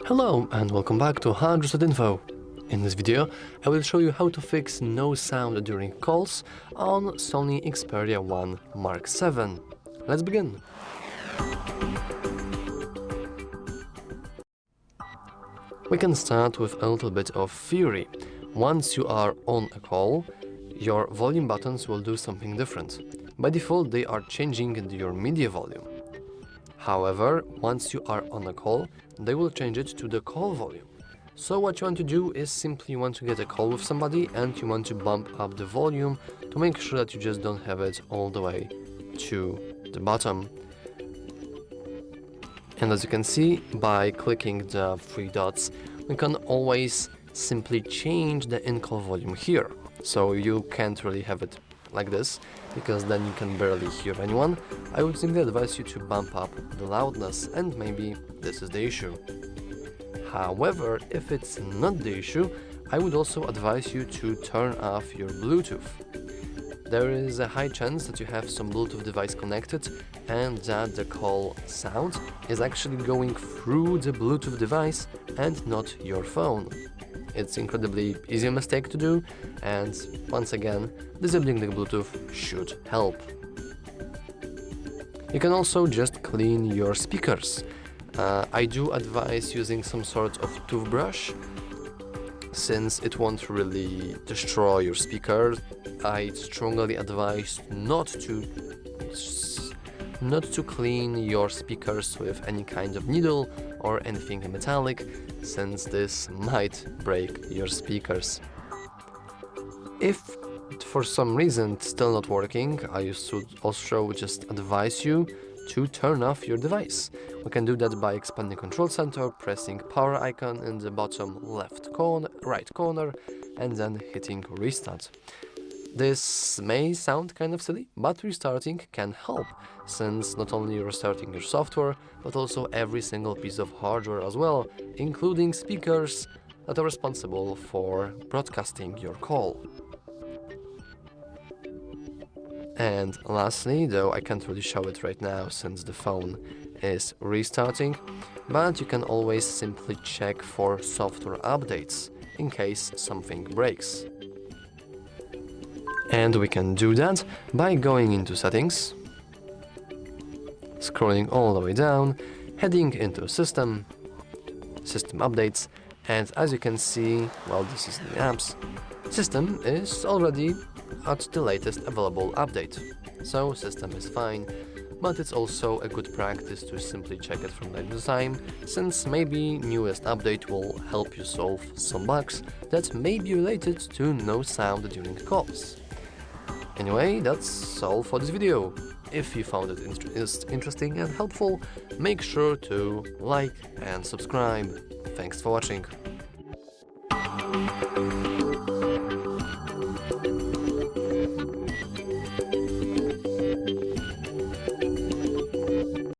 Hello and welcome back to 100% Info. In this video, I will show you how to fix no sound during calls on SONY Xperia 1 Mark VII. Let's begin. We can start with a little bit of theory. Once you are on a call, your volume buttons will do something different. By default, they are changing your media volume. However, once you are on a call, they will change it to the call volume. So what you want to do is simply you want to get a call with somebody and you want to bump up the volume to make sure that you just don't have it all the way to the bottom. And as you can see, by clicking the three dots, we can always simply change the in-call volume here. So you can't really have it like this, because then you can barely hear anyone. I would simply advise you to bump up the loudness, and maybe this is the issue. However, if it's not the issue, I would also advise you to turn off your Bluetooth. There is a high chance that you have some Bluetooth device connected and that the call sound is actually going through the Bluetooth device and not your phone. It's incredibly easy mistake to do, and once again, disabling the Bluetooth should help. You can also just clean your speakers. I do advise using some sort of toothbrush, since it won't really destroy your speaker. I strongly advise not to clean your speakers with any kind of needle or anything metallic, since this might break your speakers. If for some reason it's still not working, I should also just advise you to turn off your device. We can do that by expanding Control Center, pressing power icon in the bottom right corner, and then hitting restart. This may sound kind of silly, but restarting can help, since not only you're restarting your software, but also every single piece of hardware as well, including speakers that are responsible for broadcasting your call. And lastly, though I can't really show it right now since the phone is restarting, but you can always simply check for software updates in case something breaks. And we can do that by going into Settings, scrolling all the way down, heading into System Updates, and as you can see, well, this is the apps, System is already at the latest available update. So System is fine, but it's also a good practice to simply check it from time to time, since maybe newest update will help you solve some bugs that may be related to no sound during calls. Anyway, that's all for this video. If you found it interesting and helpful, make sure to like and subscribe. Thanks for watching.